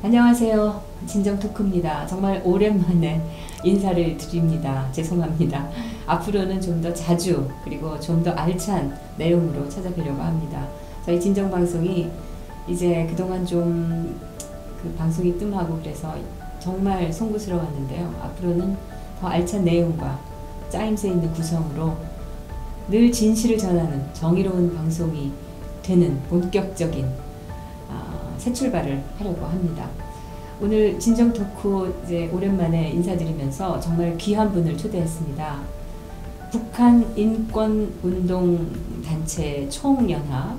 안녕하세요. 진정 토크입니다. 정말 오랜만에 인사를 드립니다. 죄송합니다. 앞으로는 좀 더 자주 그리고 좀 더 알찬 내용으로 찾아뵈려고 합니다. 저희 진정 방송이 이제 그동안 좀 그 방송이 뜸하고 그래서 정말 송구스러웠는데요. 앞으로는 더 알찬 내용과 짜임새 있는 구성으로 늘 진실을 전하는 정의로운 방송이 되는 본격적인 새 출발을 하려고 합니다. 오늘 진정 토크 이제 오랜만에 인사드리면서 정말 귀한 분을 초대했습니다. 북한 인권운동단체 총연합의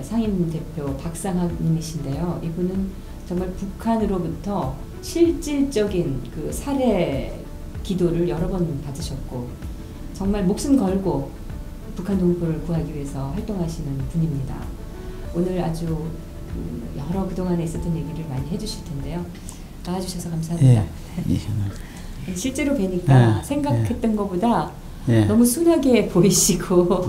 상임대표 박상학님이신데요. 이분은 정말 북한으로부터 실질적인 그 살해 기도를 여러 번 받으셨고 정말 목숨 걸고 북한 동포를 구하기 위해서 활동하시는 분입니다. 오늘 아주 여러 그동안에 있었던 얘기를 많이 해주실 텐데요. 나와주셔서 감사합니다. 예. 실제로 뵈니까 생각했던 것보다 너무 순하게 보이시고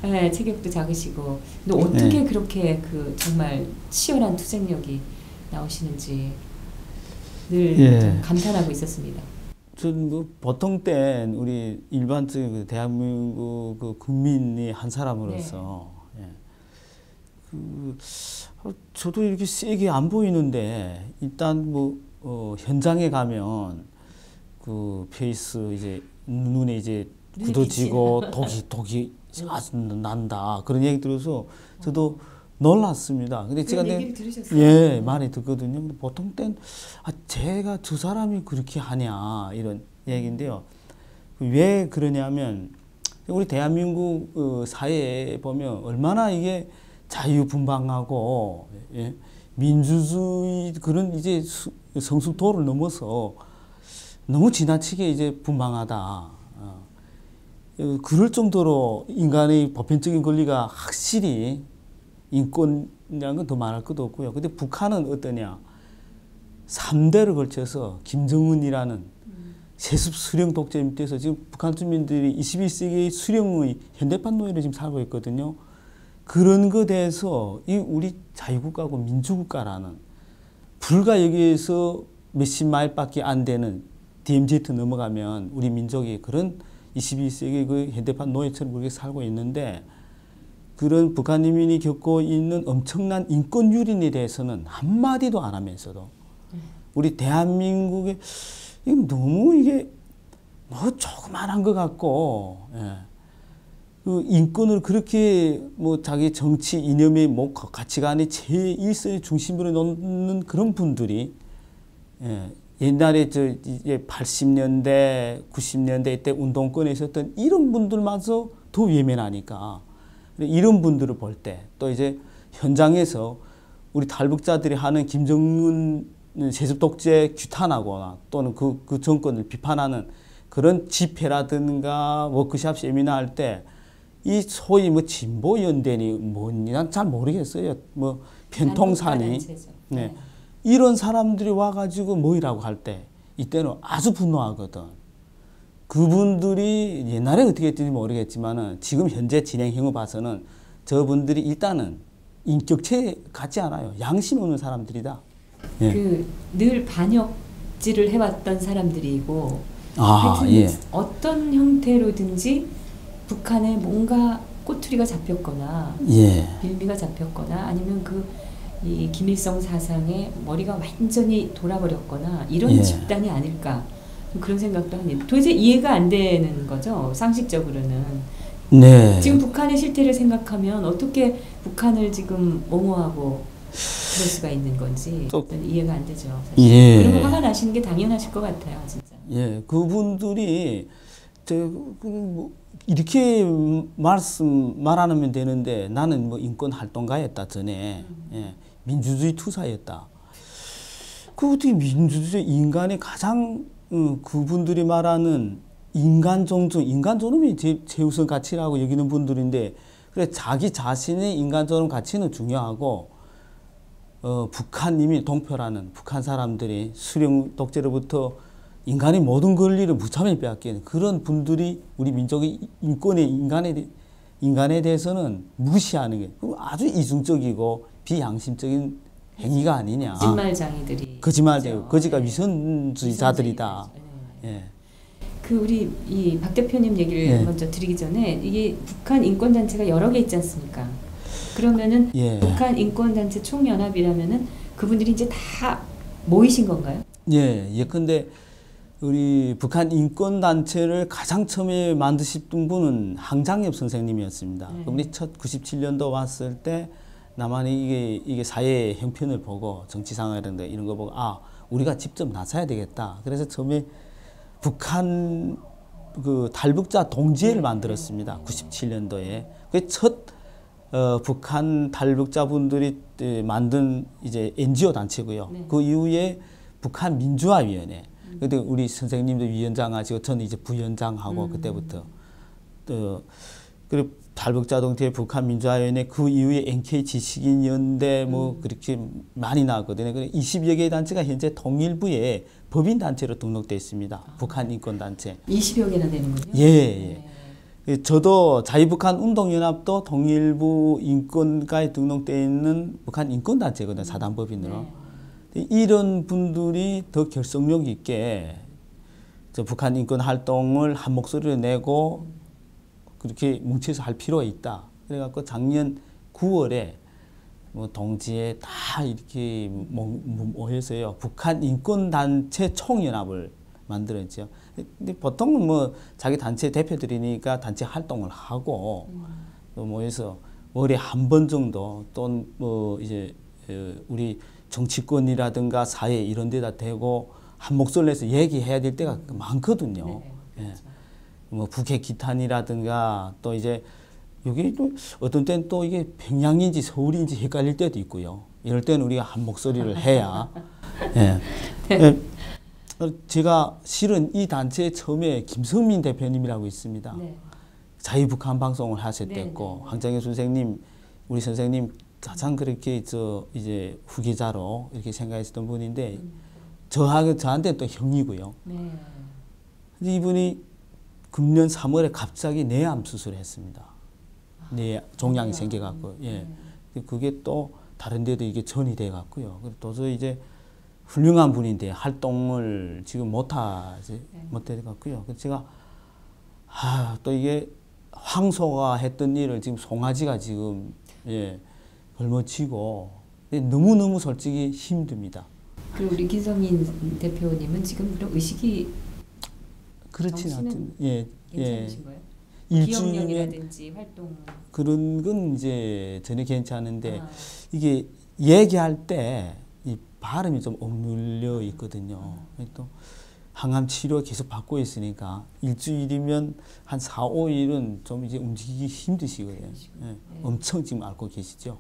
예, 체격도 작으시고 근데 어떻게 그렇게 그 정말 치열한 투쟁력이 나오시는지 늘 좀 감탄하고 있었습니다. 저는 뭐 보통 땐 우리 일반적인 그 대한민국 그 국민이 한 사람으로서 저도 이렇게 세게 안 보이는데 일단 뭐 현장에 가면 그 페이스 이제 눈에 이제 굳어지고 독이 난다 그런 얘기 들어서 저도 놀랐습니다. 근데 제가 얘기를 들으셨어요? 많이 듣거든요. 근데 보통 땐 제가 저 사람이 그렇게 하냐 이런 얘기인데요. 왜 그러냐면 우리 대한민국 사회에 보면 얼마나 이게 자유분방하고 민주주의 그런 이제 성숙도를 넘어서 너무 지나치게 이제 분방하다. 그럴 정도로 인간의 보편적인 권리가 확실히 인권이라는 건 더 말할 것도 없고요. 근데 북한은 어떠냐? 3대를 걸쳐서 김정은이라는 세습 수령 독재 밑에서 지금 북한 주민들이 21세기의 수령의 현대판 노예로 지금 살고 있거든요. 그런 것에 대해서 이 우리 자유국가고 민주국가라는 불과 여기에서 몇십 마일밖에 안 되는 DMZ 넘어가면 우리 민족이 그런 21세기 그 현대판 노예처럼 그렇게 살고 있는데 그런 북한 인민이 겪고 있는 엄청난 인권 유린에 대해서는 한마디도 안 하면서도 우리 대한민국에 너무 이게 뭐 조그만한 것 같고 그 인권을 그렇게 뭐 자기 정치 이념의 뭐 가치관의 제1선의 중심으로 놓는 그런 분들이 옛날에 이제 80년대, 90년대 때 운동권에 있었던 이런 분들마저 더 외면하니까 이런 분들을 볼 때 또 이제 현장에서 우리 탈북자들이 하는 김정은 세습 독재 규탄하거나 또는 그 정권을 비판하는 그런 집회라든가 워크숍 세미나 할 때 이 소위 뭐 진보 연대니 뭐니 난 잘 모르겠어요. 뭐 편통사니 이런 사람들이 와가지고 뭐이라고 할 때 이때는 아주 분노하거든. 그분들이 옛날에 어떻게 했는지 모르겠지만은 지금 현재 진행형을 봐서는 저분들이 일단은 인격체 같지 않아요. 양심 없는 사람들이다. 늘 반역질을 해왔던 사람들이고 어떤 형태로든지 북한에 뭔가 꼬투리가 잡혔거나 빌미가 잡혔거나 아니면 이 김일성 사상에 머리가 완전히 돌아버렸거나 이런 집단이 아닐까 그런 생각도 합니다. 도대체 이해가 안 되는 거죠. 상식적으로는. 지금 북한의 실태를 생각하면 어떻게 북한을 지금 옹호하고 그럴 수가 있는 건지 이해가 안 되죠. 사실. 그리고 화가 나시는 게 당연하실 것 같아요. 진짜. 그분들이 이렇게 말하면 되는데 나는 뭐 인권 활동가였다 전에 민주주의 투사였다. 그 어떻게 민주주의 인간의 가장 그분들이 말하는 인간 존중, 인간 존엄이 최우선 가치라고 여기는 분들인데 그래 자기 자신의 인간 존엄 가치는 중요하고 북한 이미 동표라는 북한 사람들이 수령 독재로부터 인간의 모든 권리를 무참히 빼앗기는 그런 분들이 우리 민족의 인권의 인간에 대해서는 무시하는 게 아주 이중적이고 비양심적인 행위가 아니냐. 거짓말쟁이들이. 거짓말쟁이, 거지가 네. 위선주의자들이다. 네. 예. 그 우리 이 박 대표님 얘기를 예. 먼저 드리기 전에 이게 북한 인권 단체가 여러 개 있지 않습니까? 그러면은 예. 북한 인권 단체 총연합이라면은 그분들이 이제 다 모이신 건가요? 예. 예컨대 우리 북한 인권 단체를 가장 처음에 만드신 분은 항장엽 선생님이었습니다. 네. 그분이 첫 97년도 왔을 때 남한이 이게 사회의 형편을 보고 정치 상황이라든가 이런 거 보고 우리가 직접 나서야 되겠다. 그래서 처음에 북한 그 탈북자 동지회를 만들었습니다. 97년도에. 그 첫 북한 탈북자분들이 만든 이제 NGO 단체고요. 네. 그 이후에 북한 민주화위원회. 근데 우리 선생님도 위원장 하시고 저는 이제 부위원장하고 그때부터 또 그리고 탈북자 동지회 북한 민주화위원회 그 이후에 NK 지식인 연대 뭐 그렇게 많이 나왔거든요. 20여 개의 단체가 현재 통일부에 법인 단체로 등록되어 있습니다. 북한 인권 단체. 20여 개나 되는군요. 예. 저도 자유북한 운동연합도 통일부 인권가에 등록되어 있는 북한 인권 단체거든요. 사단법인으로. 이런 분들이 더 결속력 있게 저 북한 인권 활동을 한 목소리로 내고 그렇게 뭉쳐서 할 필요가 있다. 그래갖고 작년 9월에 뭐 동지에 다 이렇게 모여서요. 북한 인권 단체 총연합을 만들었죠. 근데 보통은 뭐 자기 단체 대표들이니까 단체 활동을 하고 또 모여서 월에 한 번 정도 또 뭐 이제 우리 정치권이라든가 사회 이런 데다 대고 한 목소리를 내서 얘기해야 될 때가 많거든요. 예. 뭐 북핵 기탄이라든가 또 이제 여기 또 어떤 때는 또 이게 평양인지 서울인지 헷갈릴 때도 있고요. 이럴 때는 우리가 한 목소리를 해야. 예. 예. 제가 실은 이 단체에 처음에 김성민 대표님이라고 있습니다. 네. 자유북한 방송을 하셨댔고 네. 황정현 선생님, 우리 선생님 가장 그렇게 이제 후계자로 이렇게 생각했던 분인데 저한테 또 형이고요. 네. 근데 이분이 금년 3월에 갑자기 뇌암 수술을 했습니다. 뇌 종양이 생겨갖고 예. 그게 또 다른 데도 이게 전이 돼갖고요. 도저히 이제 훌륭한 분인데 활동을 지금 못해갖고요. 그래서 제가 또 이게 황소가 했던 일을 지금 송아지가 지금 걸머치고 너무너무 솔직히 힘듭니다. 그리고 우리 김성민 대표님은 지금 그런 의식이 그렇진 않든 괜찮으신 거예요? 일주일에 기억력이라든지 활동 그런 건 이제 전혀 괜찮은데 이게 얘기할 때 이 발음이 좀 억눌려 있거든요. 또 항암 치료 계속 받고 있으니까 일주일이면 한 4, 5일은 좀 이제 움직이기 힘드시거든요. 네. 엄청 지금 앓고 계시죠.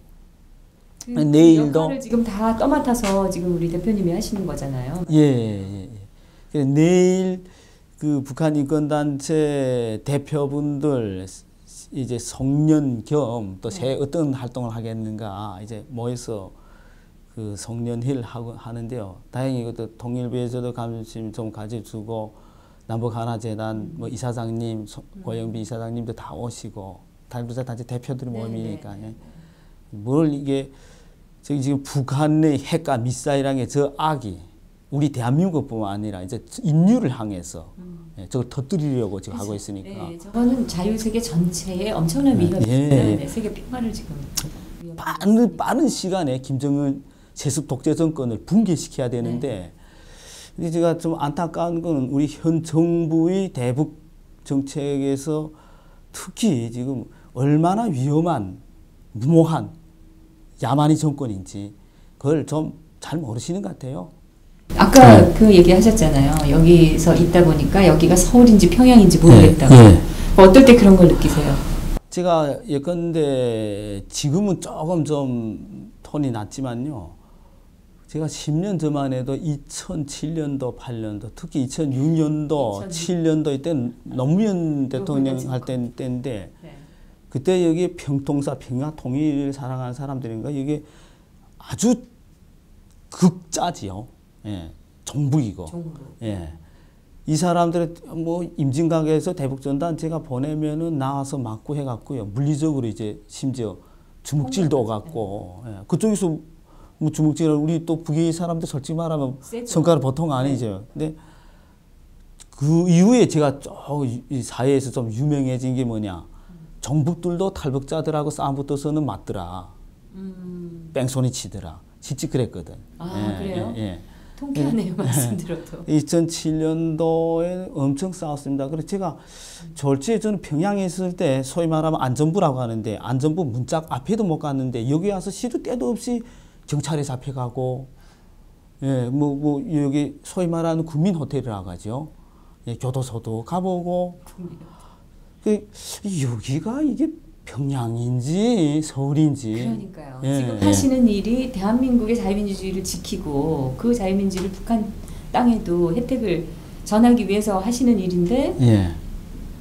그 내일도 역할을 지금 다 떠맡아서 지금 우리 대표님이 하시는 거잖아요. 예. 내일 그 북한 인권단체 대표분들 이제 송년 겸 또 새 어떤 활동을 하겠는가 이제 모여서 그 송년회를 하는데요. 다행히 이것도 통일부에서도 관심 좀 가져주고 남북하나재단 뭐 이사장님 고영비 이사장님도 다 오시고 탈북자 단체 대표들이 모임이니까 뭘 이게 저기 지금 북한의 핵과 미사일항의 저 악이 우리 대한민국뿐만 아니라 이제 인류를 향해서 저걸 터뜨리려고 지금 하고 있으니까. 네, 저거는 자유세계 전체에 엄청난 위협입니다. 네, 세계 평화를 지금 빠른 시간에 김정은 세습 독재 정권을 붕괴시켜야 되는데 근데 제가 좀 안타까운 건 우리 현 정부의 대북 정책에서 특히 지금 얼마나 위험한 무모한 야만이 정권인지 그걸 좀 잘 모르시는 것 같아요. 아까 그 얘기 하셨잖아요. 여기서 있다 보니까 여기가 서울인지 평양인지 모르겠다고. 어떨 때 그런 걸 느끼세요? 제가 예컨대 지금은 조금 좀 톤이 낮지만요. 제가 10년 전만 해도 2007년도, 8년도, 특히 2006년도, 7년도 이때 노무현 대통령 할 때인데 그때 여기 평통사, 평화 통일을 사랑하는 사람들인가 이게 아주 극자지요. 종북이고. 이 사람들의 뭐 임진각에서 대북전단 제가 보내면은 나와서 맞고 해갖고요. 물리적으로 이제 심지어 주먹질도 갖고 그쪽에서 뭐 주먹질 우리 또 북이 사람들 솔직히 말하면 세죠. 성과는 보통 아니죠. 근데 그 이후에 제가 이 사회에서 좀 유명해진 게 뭐냐. 정북들도 탈북자들하고 싸움 붙어서는 맞더라. 뺑소니 치더라. 실제 그랬거든. 아, 그래요? 예. 통쾌하네요, 말씀 들어도. 2007년도에 엄청 싸웠습니다. 그래서 제가 졸지에 저는 평양에 있을 때 소위 말하면 안전부라고 하는데 안전부 문짝 앞에도 못 갔는데 여기 와서 시도 때도 없이 경찰에 잡혀가고 예, 뭐 여기 소위 말하는 국민 호텔이라고 하죠. 예, 교도소도 가보고 여기가 이게 평양인지 서울인지 그러니까요. 예, 지금 하시는 일이 대한민국의 자유민주주의를 지키고 그 자유민주주의를 북한 땅에도 혜택을 전하기 위해서 하시는 일인데 예.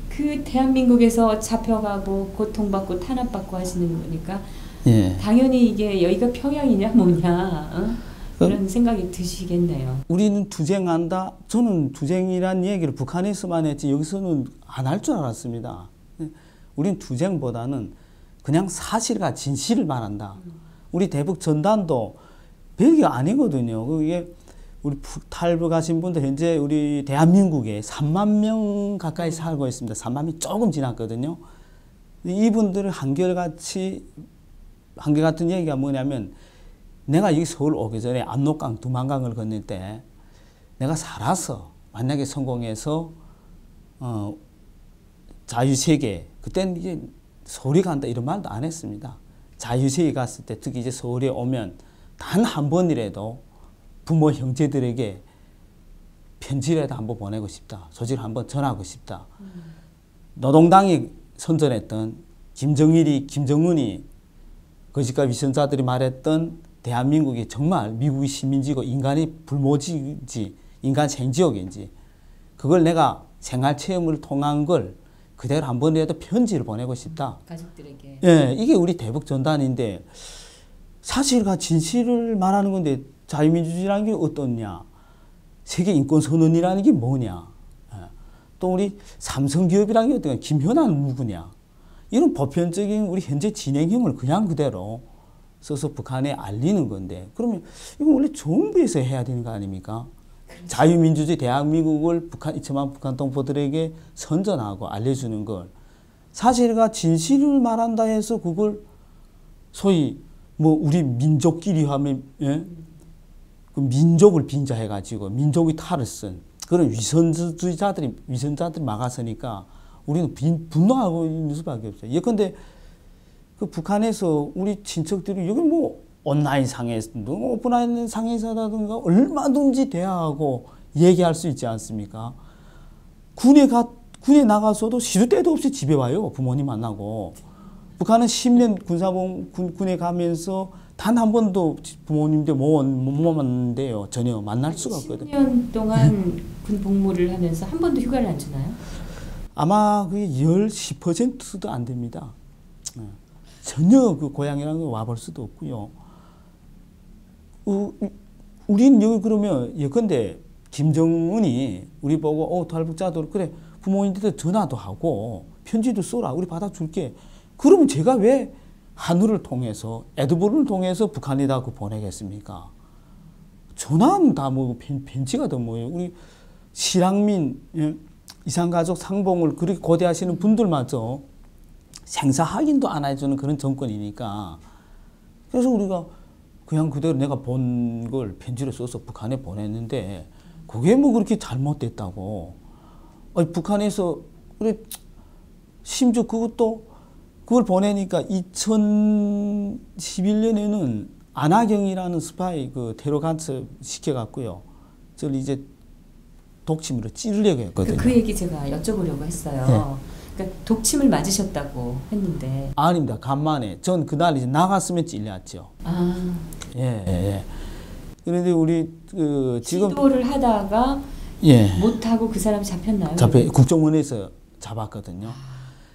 그 대한민국에서 잡혀가고 고통받고 탄압받고 하시는 거니까 예. 당연히 이게 여기가 평양이냐 뭐냐 그런 생각이 드시겠네요. 우리는 투쟁한다. 저는 투쟁이란 얘기를 북한에서만 했지 여기서는 안 할 줄 알았습니다. 우리는 투쟁보다는 그냥 사실과 진실을 말한다. 우리 대북 전단도 별게 아니거든요. 그게 우리 탈북하신 분들 현재 우리 대한민국에 3만 명 가까이 살고 있습니다. 3만 명 조금 지났거든요. 이분들을 한결같은 얘기가 뭐냐면 내가 여기 서울 오기 전에 압록강 두만강을 건널 때 내가 살아서 만약에 성공해서 자유세계 그때는 이제 서울에 간다 이런 말도 안 했습니다. 자유세계 갔을 때 특히 이제 서울에 오면 단 한 번이라도 부모 형제들에게 편지라도 한번 보내고 싶다. 소식을 한번 전하고 싶다. 노동당이 선전했던 김정은이 거짓과 위선자들이 말했던 대한민국이 정말 미국의 시민지고 인간의 불모지인지 인간 생지옥인지 그걸 내가 생활체험을 통한 걸 그대로 한 번이라도 편지를 보내고 싶다. 가족들에게. 예, 이게 우리 대북 전단인데 사실과 진실을 말하는 건데 자유민주주의라는 게 어떻냐? 세계 인권 선언이라는 게 뭐냐? 예. 또 우리 삼성기업이라는 게 어떠냐? 김현아는 누구냐? 이런 보편적인 우리 현재 진행형을 그냥 그대로 써서 북한에 알리는 건데 그러면 이건 원래 정부에서 해야 되는 거 아닙니까? 그렇죠. 자유민주주의 대한민국을 2천만 북한 동포들에게 선전하고 알려주는 걸 사실과 진실을 말한다 해서 그걸 소위 뭐 우리 민족끼리 하면 예? 그 민족을 빙자해가지고 민족의 탈을 쓴 그런 위선자들이 막아서니까 우리는 분노하고 있는 수밖에 없어요. 예컨대 그 북한에서 우리 친척들이 여기 뭐 온라인 상에서든 오프라인 상에서라든가 얼마든지 대화하고 얘기할 수 있지 않습니까? 군에 나가서도 시도 때도 없이 집에 와요. 부모님 만나고. 북한은 10년 군에 가면서 단 한 번도 부모님들 못 만났는데요. 전혀 만날 수가 없거든요. 10년 동안 군 복무를 하면서 한 번도 휴가를 안 주나요? 아마 그게 10%도 안 됩니다. 전혀 그 고향이라는 거 와볼 수도 없고요. 우리는 여기 그러면 예컨대 김정은이 우리 보고 탈북자들 그래 부모님들 전화도 하고 편지도 써라 우리 받아줄게. 그러면 제가 왜 하늘을 통해서 에드버를 통해서 북한에다 그 보내겠습니까? 전화는 다 뭐 편지가 더 뭐예요. 우리 실향민 이산가족 상봉을 그렇게 고대하시는 분들마저 생사 확인도 안 해주는 그런 정권이니까 그래서 우리가 그냥 그대로 내가 본 걸 편지를 써서 북한에 보냈는데 그게 뭐 그렇게 잘못됐다고. 아니, 북한에서 그래 심지어 그걸 보내니까 2011년에는 안하경이라는 스파이 그 테러 간첩 시켜갖고요. 저를 이제 독침으로 찌르려고 했거든요. 그 얘기 제가 여쭤보려고 했어요. 네. 그러니까 독침을 맞으셨다고 했는데. 아닙니다. 간만에. 전 그날 이제 나갔으면 찔렸죠. 아. 예. 그런데 우리 지금 시도를 하다가 못하고 그 사람이 잡혔나요? 국정원에서 잡았거든요.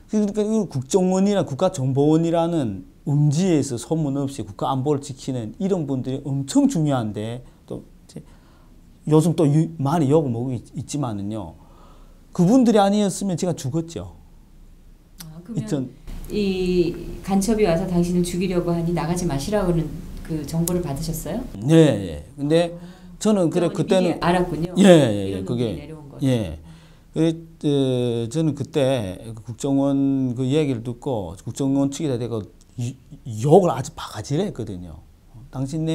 그러니까 국정원이나 국가정보원이라는 음지에서 소문 없이 국가 안보를 지키는 이런 분들이 엄청 중요한데 또 요즘 또 많이 욕을 먹고 있지만은요. 그분들이 아니었으면 제가 죽었죠. 그러면 이 간첩이 와서 당신을 죽이려고 하니 나가지 마시라고는 그 그 정보를 받으셨어요? 네, 예. 근데 저는 그래 그때는 알았군요. 예, 예, 이런 그게 내려온 거. 예. 그래 저는 그때 국정원 그 얘기를 듣고 국정원 측에다 대고 욕을 아주 바가지를 했거든요. 당신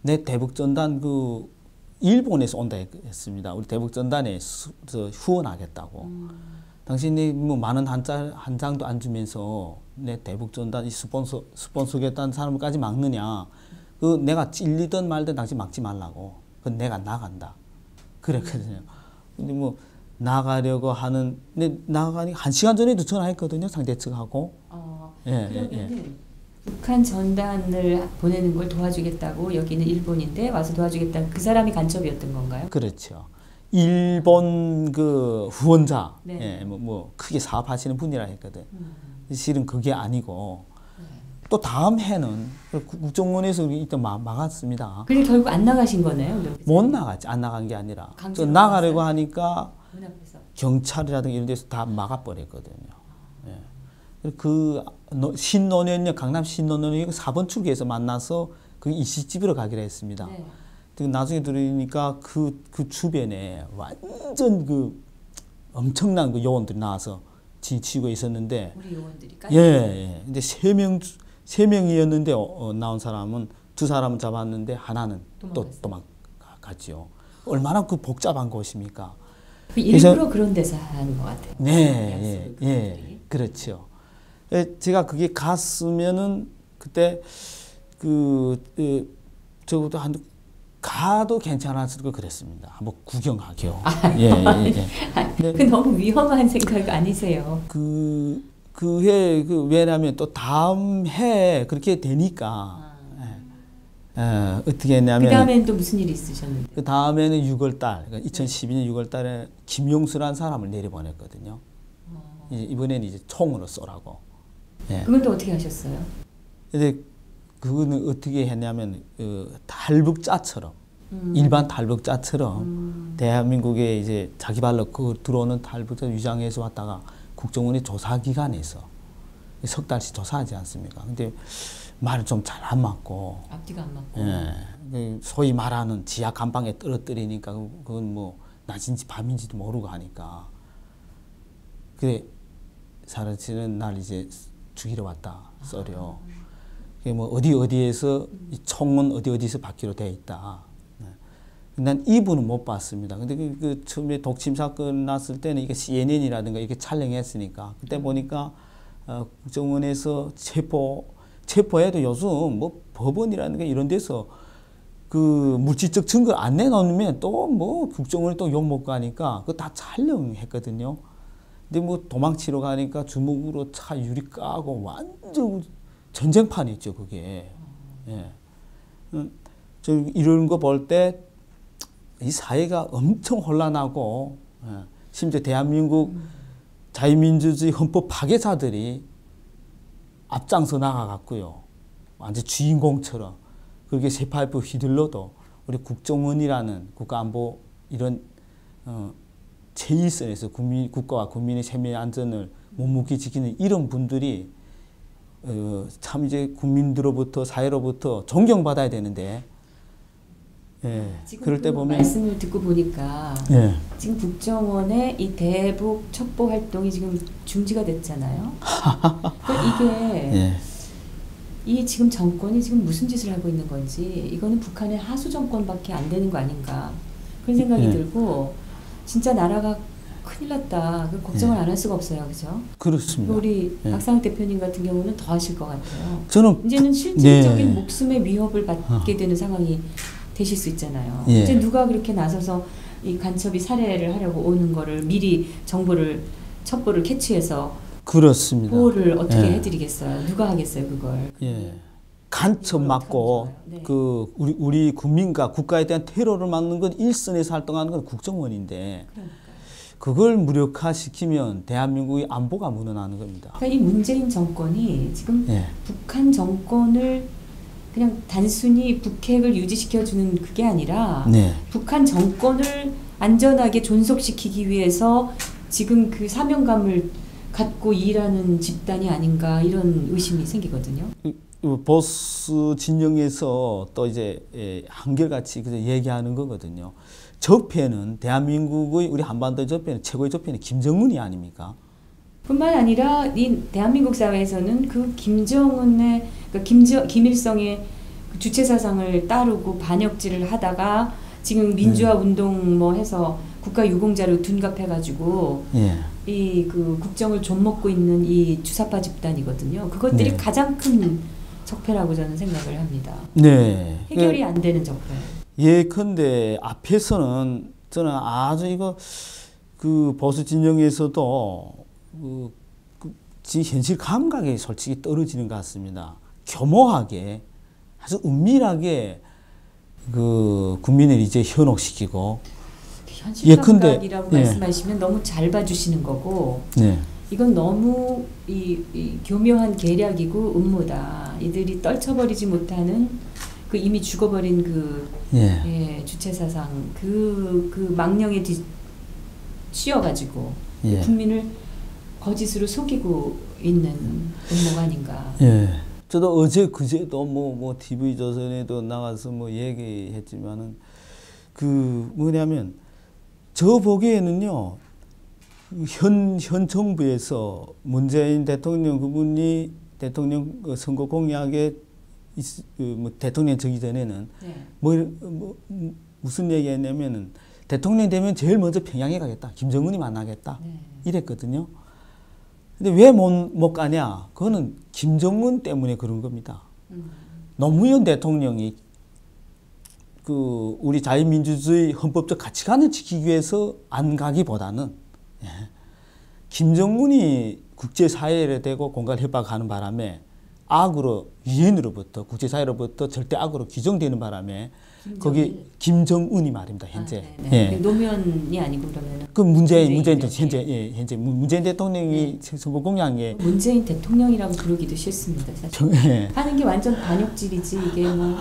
내 대북전단 그 일본에서 온다 했습니다. 우리 대북전단에 후원하겠다고. 당신이 뭐 많은 한 장도 안 주면서 내 대북전단 이 스폰서겠다는 사람까지 막느냐. 그 내가 찔리든 말든 당신 막지 말라고. 그건 내가 나간다. 그랬거든요. 근데 뭐 나가려고 하는, 근데 나가니 1시간 전에도 전화했거든요. 상대 측하고. 예, 그러면은 예. 북한 전단을 보내는 걸 도와주겠다고 여기는 일본인데 와서 도와주겠다. 그 사람이 간첩이었던 건가요? 그렇죠. 일본 그 후원자, 네. 예, 뭐 크게 사업하시는 분이라 했거든. 실은 그게 아니고 네. 또 다음 해는 국정원에서 일단 막았습니다. 그리고 결국 안 나가신 거네요? 못 나갔지. 안 나간 게 아니라 강제로 나가려고 나갔어요? 하니까 문 앞에서. 경찰이라든가 이런 데서 다 막아버렸거든요. 예. 그 신논현역 강남 신논현역 4번 출구에서 만나서 그 일식집으로 가기로 했습니다. 네. 나중에 들으니까 그 주변에 완전 그 엄청난 그 요원들이 나와서 지치고 있었는데, 우리 요원들이 예, 예. 근데 세 명이었는데 나온 사람은 두 사람은 잡았는데 하나는 또 도망갔죠. 얼마나 그 복잡한 곳입니까? 일부러 그런 데서 하는 것 같아요. 네, 예, 예, 그렇죠. 제가 그게 갔으면은 그때 저부터 한 가도 괜찮았을 거 그랬습니다. 한번 구경하게요. 예, 예, 예. 그 너무 위험한 생각 아니세요? 해 왜냐하면 또 다음 해 그렇게 되니까 어떻게 했냐면 그 다음에는 또 무슨 일이 있으셨는데? 그 다음에는 6월달, 그러니까 2012년 6월달에 김용수라는 사람을 내려보냈거든요. 이번에는 이제 총으로 쏘라고. 예. 그건 또 어떻게 하셨어요? 근데 그거는 어떻게 했냐면 탈북자처럼 일반 탈북자처럼 대한민국에 이제 자기 발로 들어오는 탈북자 위장해서 왔다가 국정원의 조사기관에서 석 달씩 조사하지 않습니까? 근데 말을 좀 잘 안 맞고 앞뒤가 안 맞고. 예, 소위 말하는 지하 감방에 떨어뜨리니까 그건 뭐 낮인지 밤인지도 모르고 하니까 그래 사라지는 날 이제 죽이러 왔다 쏘려. 뭐 어디에서 이 총은 어디에서 받기로 돼 있다. 난 이분은 못 봤습니다. 근데 그 처음에 독침 사건 났을 때는 이게 CNN이라든가 이렇게 촬영했으니까 그때 보니까 국정원에서 체포해도 요즘 뭐 법원이라든가 이런 데서 그 물질적 증거를 안 내놓으면 또 뭐 국정원이 또 욕 먹고 하니까 그거 다 촬영했거든요. 근데 뭐 도망치러 가니까 주먹으로 차 유리 까고 완전 전쟁판이죠, 그게. 예. 저 이런 거 볼 때 이 사회가 엄청 혼란하고, 심지어 대한민국 자유민주주의 헌법 파괴자들이 앞장서 나가갔고요. 완전 주인공처럼 그렇게 쇠파이프 휘둘러도 우리 국정원이라는 국가안보 이런 제1선에서 국가와 국민의 생명 안전을 묵묵히 지키는 이런 분들이 참 이제 국민들로부터 사회로부터 존경받아야 되는데, 예, 지금 그럴 때 그 보면 말씀을 듣고 보니까 예. 지금 국정원의 이 대북 첩보 활동이 지금 중지가 됐잖아요. 그러니까 이게 예. 이 지금 정권이 지금 무슨 짓을 하고 있는 건지 이거는 북한의 하수 정권밖에 안 되는 거 아닌가 그런 생각이 예. 들고 진짜 나라가 큰일 났다. 그 걱정을 안 할 수가 없어요, 그죠? 그렇습니다. 우리 예. 박상욱 대표님 같은 경우는 더 하실 것 같아요. 저는 이제는 실질적인 네. 목숨의 위협을 받게 되는 상황이 되실 수 있잖아요. 예. 이제 누가 그렇게 나서서 이 간첩이 살해를 하려고 오는 거를 미리 첩보를 캐치해서 그렇습니다. 보호를 어떻게 예. 해드리겠어요? 누가 하겠어요, 그걸? 예. 간첩 이걸 막고 어떻게 하면 좋아요? 네. 그 우리 국민과 국가에 대한 테러를 막는 건 일선에서 활동하는 건 국정원인데 그러니까. 그걸 무력화시키면 대한민국의 안보가 무너나는 겁니다. 그러니까 이 문재인 정권이 지금 예. 북한 정권을 그냥 단순히 북핵을 유지시켜주는 그게 아니라 네. 북한 정권을 안전하게 존속시키기 위해서 지금 그 사명감을 갖고 일하는 집단이 아닌가 이런 의심이 생기거든요. 보수 진영에서 또 이제 한결같이 얘기하는 거거든요. 적폐는 대한민국의 우리 한반도 적폐는 최고의 적폐는 김정은이 아닙니까? 뿐만 아니라 이 대한민국 사회에서는 그 김정은의 김일성의 주체 사상을 따르고 반역질을 하다가 지금 민주화 운동 뭐 해서 국가 유공자로 둔갑해가지고 이 그 국정을 좀 먹고 있는 이 주사파 집단이거든요. 그것들이 가장 큰 적폐라고 저는 생각을 합니다. 네. 해결이 안 되는 적폐. 예컨대 앞에서는 저는 아주 이거 그 보수 진영에서도 현실 감각이 솔직히 떨어지는 것 같습니다. 교모하게 아주 은밀하게 그 국민을 이제 현혹시키고 현실 감각이라고 말씀하시면 너무 잘 봐주시는 거고 이건 너무 이 교묘한 계략이고 음모다. 이들이 떨쳐버리지 못하는 그 이미 죽어버린 그 주체 사상 그 망령에 치여가지고 국민을 거짓으로 속이고 있는 음모가 아닌가. 저도 어제 그제도 뭐 TV 조선에도 나가서 뭐 얘기했지만은 그 뭐냐면 저 보기에는요 현 정부에서 문재인 대통령 그분이 대통령 선거 공약에 뭐 대통령 되기 전에는 무슨 얘기했냐면은 대통령 되면 제일 먼저 평양에 가겠다. 김정은이 만나겠다. 이랬거든요. 근데 왜 못 가냐? 그거는 김정은 때문에 그런 겁니다. 노무현 대통령이 그 우리 자유민주주의 헌법적 가치관을 지키기 위해서 안 가기보다는 김정은이 국제사회에 대고 공갈 협박하는 바람에 악으로 유엔으로부터 국제사회로부터 절대 악으로 규정되는 바람에 거기 김정은이 말입니다. 현재. 노무현이 아니고 그러면은 그 문재인 현재 문재인 대통령이 선거 공약에 문재인 대통령이라고 부르기도 싫습니다. 사실 하는 게 완전 반역질이지 이게 뭐.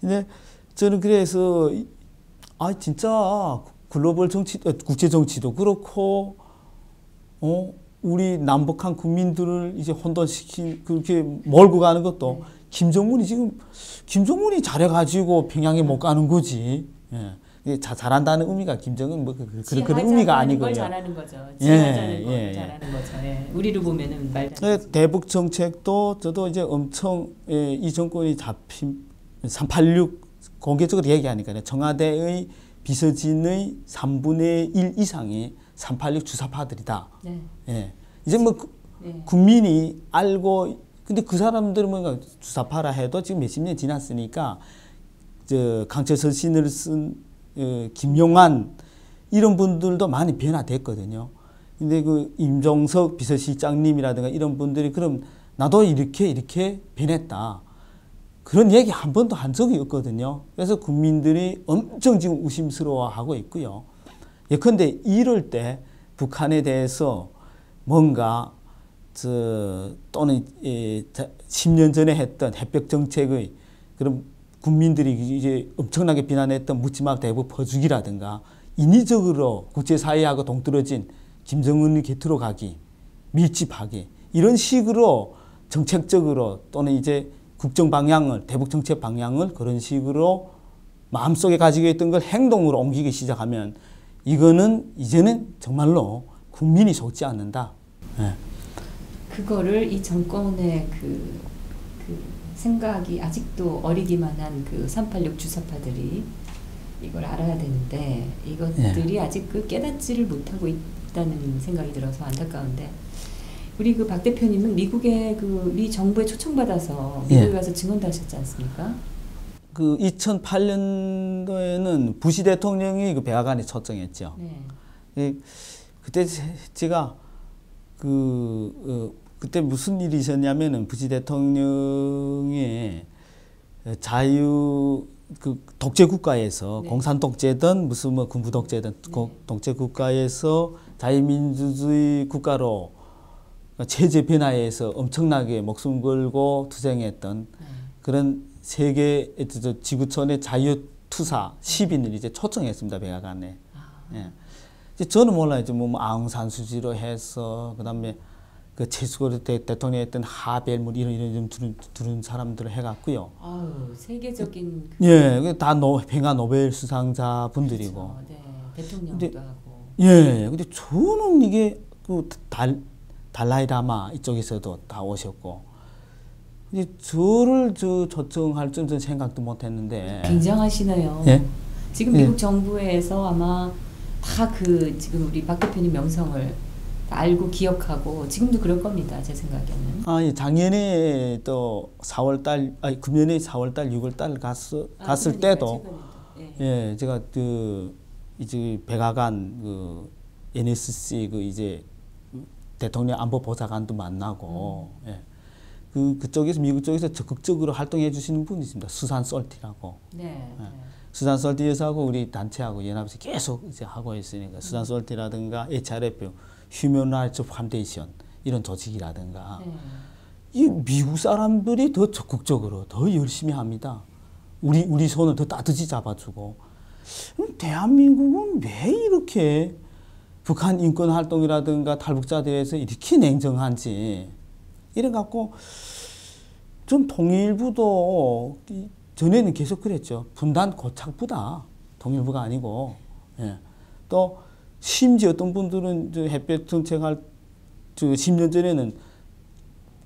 근데 저는 그래서 진짜 글로벌 정치, 국제 정치도 그렇고 우리 남북한 국민들을 이제 혼돈시킨 그렇게 몰고 가는 것도 김정은이 잘해가지고 평양에 못 가는 거지. 잘한다는 의미가 김정은 뭐 그런 의미가 아니고요. 잘하는 거죠. 잘하는 거죠. 우리로 보면은 말도 대북 정책도 저도 이제 엄청 이 정권이 잡힌 386 공개적으로 얘기하니까요. 청와대의 비서진의 3분의 1 이상이 386 주사파들이다. 이제 뭐 국민이 알고 근데 그 사람들은 뭔가 주사파라 해도 지금 몇십 년 지났으니까 저 강철 서신을 쓴 김용환 이런 분들도 많이 변화됐거든요. 근데 그 임종석 비서실장님이라든가 이런 분들이 그럼 나도 이렇게 변했다. 그런 얘기 한 번도 한 적이 없거든요. 그래서 국민들이 엄청 지금 의심스러워하고 있고요. 예컨대 이럴 때 북한에 대해서 뭔가 또는 10년 전에 했던 해벽 정책의 그런 국민들이 이제 엄청나게 비난했던 묻지마 대북 퍼주기라든가 인위적으로 국제사회하고 동떨어진 김정은이 곁으로 가기, 밀집하기 이런 식으로 정책적으로 또는 이제 국정 방향을 대북 정책 방향을 그런 식으로 마음속에 가지고 있던 걸 행동으로 옮기기 시작하면 이거는 이제는 정말로 국민이 속지 않는다. 그거를 이 정권의 그 생각이 아직도 어리기만 한 그 386 주사파들이 이걸 알아야 되는데 이것들이 아직 그 깨닫지를 못하고 있다는 생각이 들어서 안타까운데 우리 그 박 대표님은 미국의 그 미 정부에 초청받아서 미국에 가서 증언도 하셨지 않습니까? 그 2008년도에는 부시 대통령이 그 백악관에 초청했죠. 그때 제가 그때 무슨 일이 있었냐면은 부시 대통령의 독재 국가에서 공산 독재든 무슨 뭐 군부 독재든 독재 국가에서 자유민주주의 국가로 체제 변화에서 엄청나게 목숨 걸고 투쟁했던 그런 세계 지구촌의 자유투사 시민을 이제 초청했습니다. 백악관에. 저는 몰라요. 뭐 아웅산 수지로 해서 그다음에 그 최수고 대통령했던 하벨 뭐 이런 이름 두른 사람들을 해갖고요. 아유, 세계적인 예, 다 평화 노벨 수상자 분들이고. 그렇죠. 네, 대통령도 하고. 예, 근데 저는 이게 그 달라이 라마 이쪽에서도 다 오셨고. 근데 저를 초청할 줄은 생각도 못했는데. 굉장하시네요. 예? 지금 미국 정부에서 아마 다 그 지금 우리 박 대표님 명성을 다 알고 기억하고 지금도 그럴 겁니다. 제 생각에는. 예, 작년에 또 4월달, 금년에 4월달, 6월달 갔을 때도 예, 제가 이제 백악관 NSC 이제 대통령 안보 보좌관도 만나고 예. 그쪽에서 미국 쪽에서 적극적으로 활동해 주시는 분이 있습니다. 수산 솔티라고. 네. 예. 수산 솔티 여사하고 우리 단체하고 연합에서 계속 이제 하고 있으니까 수산 솔티라든가 HRF, 휴먼 라이츠 파운데이션 이런 조직이라든가 이 미국 사람들이 더 적극적으로 더 열심히 합니다. 우리 손을 더 따뜻히 잡아주고. 대한민국은 왜 이렇게 북한 인권 활동이라든가 탈북자들에서 이렇게 냉정한지 이래 갖고 좀 통일부도 전에는 계속 그랬죠. 분단 고착부다. 통일부가 아니고. 예. 또 심지어 어떤 분들은 햇볕 정책할 10년 전에는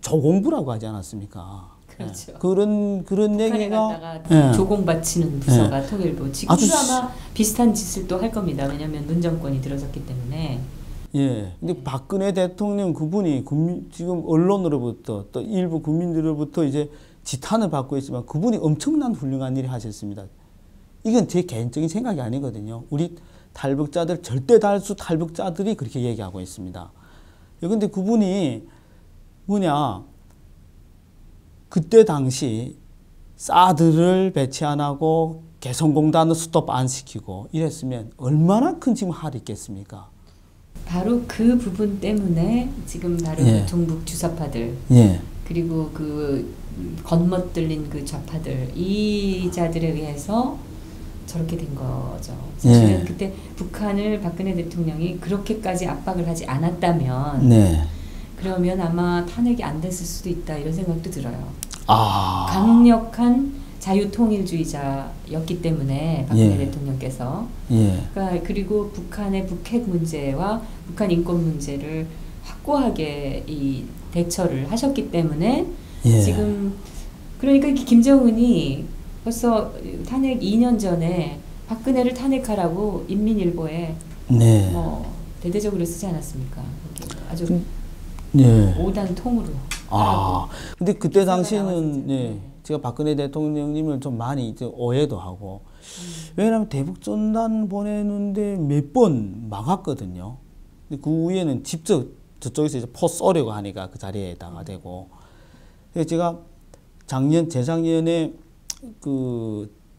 조공부라고 하지 않았습니까? 그렇죠. 예. 그런 얘기가 예. 조공 바치는 부서가 통일부. 지금도 아마 비슷한 짓을 또 할 겁니다. 왜냐하면 문 정권이 들어섰기 때문에. 예. 근데 박근혜 대통령 그분이 지금 언론으로부터 또 일부 국민들로부터 이제 지탄을 받고 있지만 그분이 엄청난 훌륭한 일을 하셨습니다. 이건 제 개인적인 생각이 아니거든요. 우리 탈북자들, 절대 다수 탈북자들이 그렇게 얘기하고 있습니다. 그런데 그분이 그때 당시 사드를 배치 안 하고 개성공단을 스톱 안 시키고 이랬으면 얼마나 큰 지금 할이 있겠습니까? 바로 그 부분 때문에 지금 다른 종북 주사파들 그리고 그 겉멋들린 그 좌파들 이 자들에 의해서 저렇게 된 거죠. 사실은 그때 북한을 박근혜 대통령이 그렇게까지 압박을 하지 않았다면 그러면 아마 탄핵이 안 됐을 수도 있다 이런 생각도 들어요. 강력한 자유통일주의자였기 때문에 박근혜 대통령께서 그러니까 그리고 북한의 북핵 문제와 북한 인권 문제를 확고하게 이 대처를 하셨기 때문에 지금 그러니까 김정은이 벌써 탄핵 2년 전에 박근혜를 탄핵하라고 인민일보에 뭐 대대적으로 쓰지 않았습니까? 아주 오단 통으로. 근데 그때 당시에는 제가 박근혜 대통령님을 좀 많이 이제 오해도 하고 왜냐하면 대북전단 보내는데 몇 번 막았거든요. 근데 그 후에는 직접 저쪽에서 이제 포 쏘려고 하니까 그 자리에다가 대고. 그래서 제가 재작년에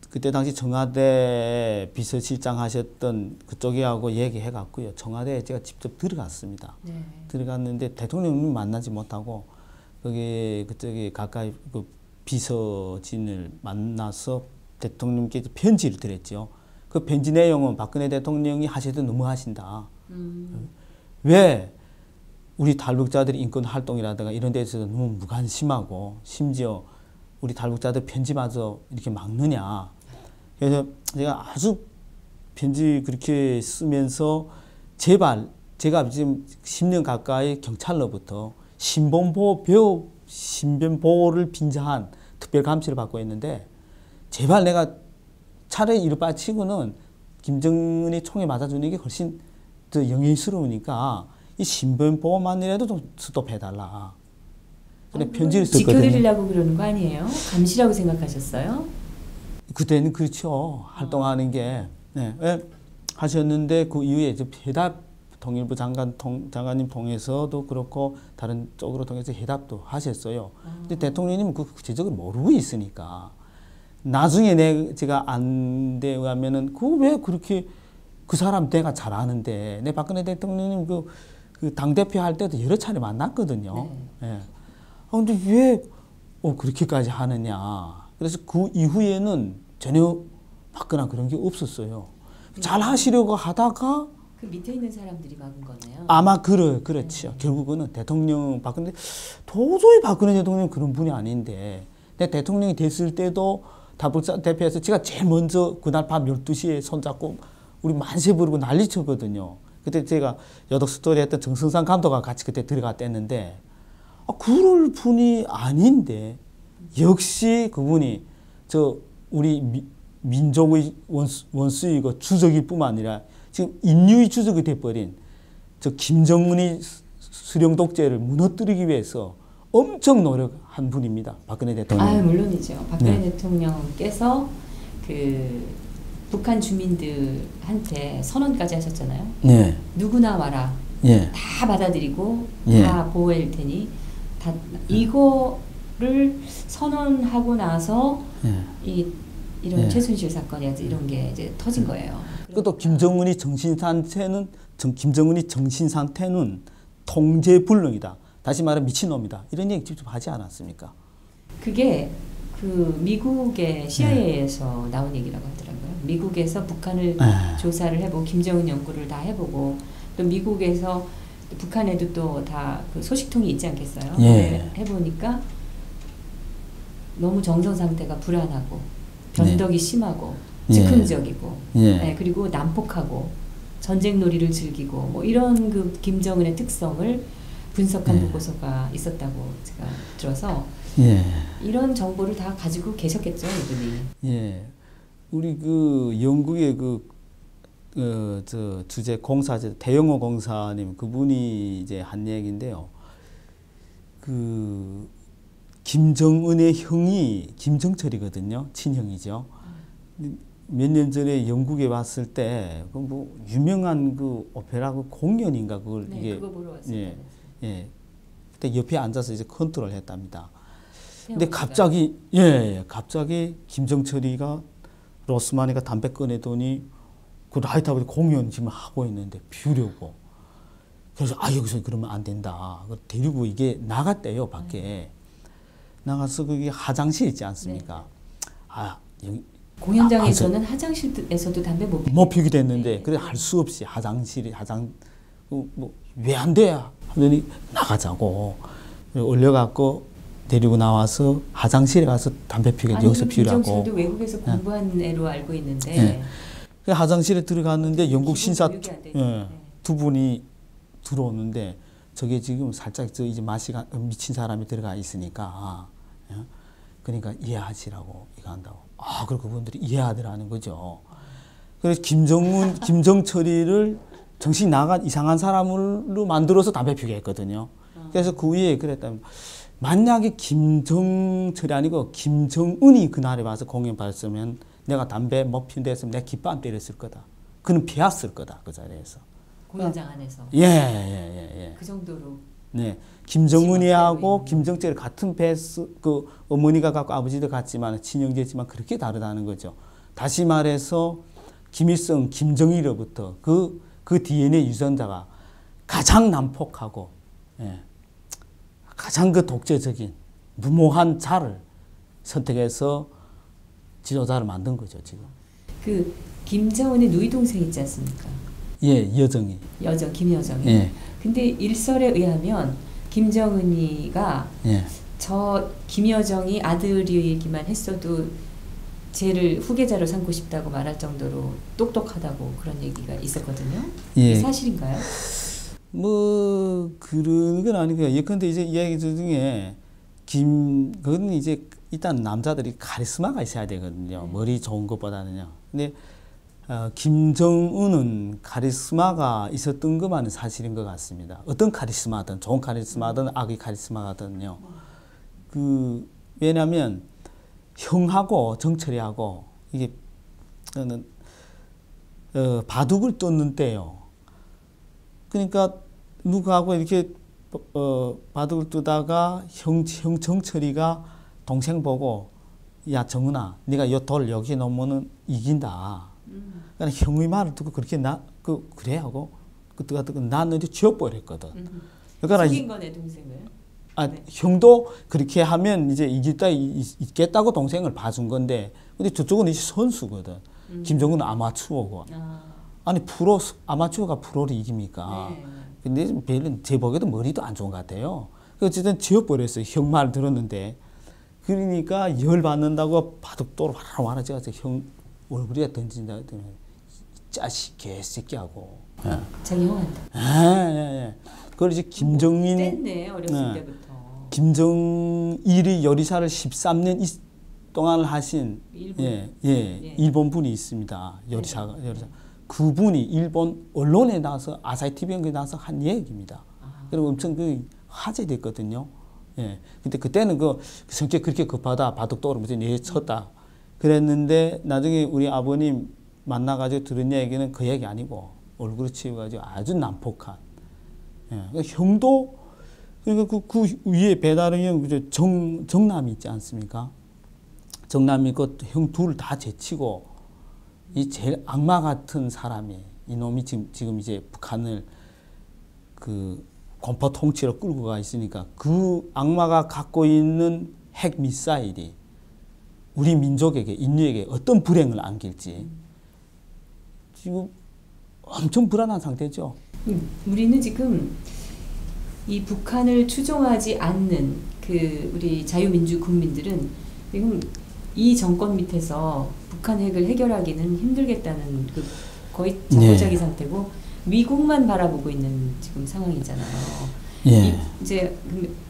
그때 당시 청와대 비서실장 하셨던 그쪽하고 얘기해 갖고요. 청와대에 제가 직접 들어갔습니다. 들어갔는데 대통령님 만나지 못하고 그쪽에 가까이 비서진을 만나서 대통령께 편지를 드렸죠. 그 편지 내용은 박근혜 대통령이 하셔도 너무 하신다. 왜 우리 탈북자들의 인권 활동이라든가 이런 데서 너무 무관심하고 심지어 우리 탈북자들 편지마저 이렇게 막느냐. 그래서 제가 아주 편지 그렇게 쓰면서 제발 제가 지금 10년 가까이 경찰로부터 신변보호를 빈자한 특별감시를 받고 있는데 제발 내가 차라리 이를 빠치고는 김정은이 총에 맞아주는 게 훨씬 더 영예스러우니까 이 신변보호만이라도 좀 스톱해달라. 그래 편지를 썼거든요. 지켜드리려고 그러는 거 아니에요? 감시라고 생각하셨어요? 그때는 그렇죠. 활동하는 게 하셨는데 그 이후에 이제 회답 통일부 장관님 통해서도 그렇고 다른 쪽으로 통해서 회답도 하셨어요. 근데 대통령님은 그 구체적으로 모르고 있으니까 나중에 제가 안 되면은 왜 그렇게 그 사람 내가 잘 아는데 내 박근혜 대통령님 그 당대표 할 때도 여러 차례 만났거든요. 근데 왜 그렇게까지 하느냐. 그래서 그 이후에는 전혀 받거나 그런 게 없었어요. 잘 하시려고 하다가 그 밑에 있는 사람들이 막은 거네요. 아마 그렇죠. 결국은 대통령 박근혜 도저히 박근혜 대통령이 그런 분이 아닌데 근데 대통령이 됐을 때도 다불사 대표에서 제가 제일 먼저 그날 밤 12시에 손잡고 우리 만세 부르고 난리 쳤거든요. 그때 제가 여덕 스토리 했던 정승상 감독과 같이 그때 들어갔댔는데 그럴 분이 아닌데 역시 그분이 저 우리 민족의 원수이고 주적일 뿐만 아니라 지금 인류의 주적이 돼버린 저 김정은의 수령 독재를 무너뜨리기 위해서 엄청 노력한 분입니다. 박근혜 대통령. 물론이죠. 박근혜 대통령께서 그 북한 주민들한테 선언까지 하셨잖아요. 네. 누구나 와라. 예. 다 받아들이고 예. 다 보호할 테니 다 이거를 선언하고 나서 예. 이런 최순실 사건이라든지 이런 게 이제 터진 거예요. 또 김정은이 정신 상태는 통제불능이다. 다시 말해 미친놈이다. 이런 얘기 직접 하지 않았습니까? 그게 그 미국의 CIA에서 나온 얘기라고 하더라고요. 미국에서 북한을 조사를 해보고 김정은 연구를 다 해보고 또 미국에서 북한에도 또 다 그 소식통이 있지 않겠어요? 예. 해보니까 너무 정서 상태가 불안하고 변덕이 심하고 즉흥적이고 그리고 난폭하고 전쟁놀이를 즐기고 뭐 이런 그 김정은의 특성을 분석한 보고서가 있었다고 제가 들어서 이런 정보를 다 가지고 계셨겠죠, 이분이. 예, 우리 그 영국의 저 주재 공사제 대영호 공사님 그분이 이제 한 얘기인데요. 그 김정은의 형이 김정철이거든요, 친형이죠. 몇 년 전에 영국에 왔을 때 그 뭐 유명한 그 오페라 그 공연인가 그걸 이게 그거 보러 왔어요. 예. 그때 옆에 앉아서 이제 컨트롤 했답니다. 근데 태영호가. 갑자기 김정철이가 로스마니가 담배 꺼내더니 그 라이트하고 공연 지금 하고 있는데 피우려고. 그래서 여기서 그러면 안 된다. 데리고 이게 나갔대요, 밖에. 나가서 그게 화장실 있지 않습니까? 여기 공연장에서는 화장실에서도 담배 못 피우게 됐는데 그래 할 수 없이 왜 안 돼? 하더니 나가자고 올려갖고 데리고 나와서 화장실에 가서 담배 피우게 여기서 피우라고. 김정철도 외국에서 공부한 애로 알고 있는데 화장실에 들어갔는데 영국 신사 네. 두 분이 들어오는데 저게 지금 살짝 이제 미친 사람이 들어가 있으니까 그러니까 이해하시라고 이거 한다고. 그리고 그분들이 이해하더라는 거죠. 그래서 김정철이를 정신 나간 이상한 사람으로 만들어서 담배 피우게 했거든요. 그래서 그 위에 그랬다면 만약에 김정철이 아니고 김정은이 그날에 와서 공연 봤으면 내가 담배 못 피운 데서 내 깃밤 때렸을 거다. 그는 피했을 거다. 그 자리에서. 공연장 안에서. 예. 그 정도로. 네. 김정은이하고 김정철이 같은 배스 그 어머니가 갖고 아버지도 같지만 친형제지만 그렇게 다르다는 거죠. 다시 말해서 김일성, 김정일로부터 그 DNA 유전자가 가장 난폭하고 가장 그 독재적인 무모한 자를 선택해서 지도자를 만든 거죠, 지금. 그 김정은의 누이 동생 있지 않습니까? 여정이. 김여정이. 근데 일설에 의하면 김정은이가 저 김여정이 아들이기만 했어도 쟤를 후계자로 삼고 싶다고 말할 정도로 똑똑하다고 그런 얘기가 있었거든요. 이게 사실인가요? 뭐 그런 건 아니고요. 예컨대 이제 이야기 중에 그건 이제 일단 남자들이 카리스마가 있어야 되거든요. 머리 좋은 것보다는요. 근데 김정은은 카리스마가 있었던 것만은 사실인 것 같습니다. 어떤 카리스마든 좋은 카리스마든 악의 카리스마든요. 왜냐하면 형하고 정철이하고 이게 바둑을 떴는 때요. 그러니까 누구하고 이렇게 바둑을 뜨다가 형 정철이가 동생 보고 야 정은아, 네가 요 돌 여기 놓으면은 이긴다. 그러니까 형의 말을 듣고 그렇게 그래 하고 그때가 나는 이제 지어버렸거든. 그러니까 속인 거네 동생을. 형도 그렇게 하면 이제 있겠다고 동생을 봐준 건데, 근데 저쪽은 이제 선수거든. 김정은은 아마추어고. 아니 프로 아마추어가 프로를 이깁니까? 네. 근데 별은 제 보기에도 머리도 안 좋은 것 같아요. 어쨌든 지어버렸어요. 형 말 들었는데. 그러니까 열 받는다고 바둑도로 와라 제가 형 얼굴에 던진다 했더니 짜식 개새끼하고. 예. 자기 형한테. 예. 그걸 이제 김정민 뗐네 어렸을 네. 때부터. 김정일이 요리사를 13년 동안 하신 일본. 일본 분이 있습니다. 요리사. 그분이 일본 언론에 나와서 아사히 TV에 나와서 한 얘기입니다. 그리고 엄청 그 화제됐거든요. 예. 근데 그때는 그 성격 그렇게 급하다. 바둑도로 무슨 쳤다. 그랬는데 나중에 우리 아버님 만나가지고 들은 얘기는 그 얘기 아니고 얼굴을 치워가지고 아주 난폭한. 예. 그러니까 형도 그러니까 그 위에 배다른 형 정남이 있지 않습니까? 정남이 그 형 둘 다 제치고 이 제일 악마 같은 사람이 이놈이 지금 이제 북한을 그 공포 통치로 끌고 가 있으니까 그 악마가 갖고 있는 핵 미사일이 우리 민족에게 인류에게 어떤 불행을 안길지 지금 엄청 불안한 상태죠. 우리는 지금 이 북한을 추종하지 않는 그 우리 자유민주 국민들은 지금 이 정권 밑에서 북한 핵을 해결하기는 힘들겠다는 그 거의 자포자기 상태고 미국만 바라보고 있는 지금 상황이잖아요. 이제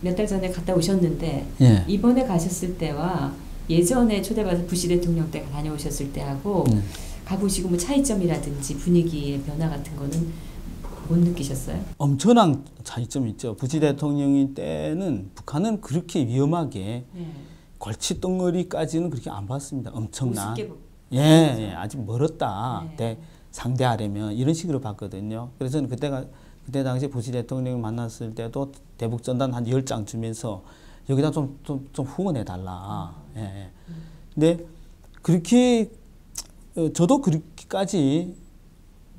몇 달 전에 갔다 오셨는데 이번에 가셨을 때와 예전에 초대받아서 부시 대통령 때 다녀오셨을 때하고 가보시고 뭐 차이점이라든지 분위기의 변화 같은 거는 못 느끼셨어요? 엄청난 차이점이 있죠. 부시 대통령이 때는 북한은 그렇게 위험하게 골칫덩어리까지는 그렇게 안 봤습니다. 엄청난. 아직 멀었다. 상대하려면 이런 식으로 봤거든요. 그래서 저는 그때 당시 부시 대통령을 만났을 때도 대북 전단 한 10장 주면서 여기다 좀 후원해 달라. 근데 그렇게 저도 그렇게까지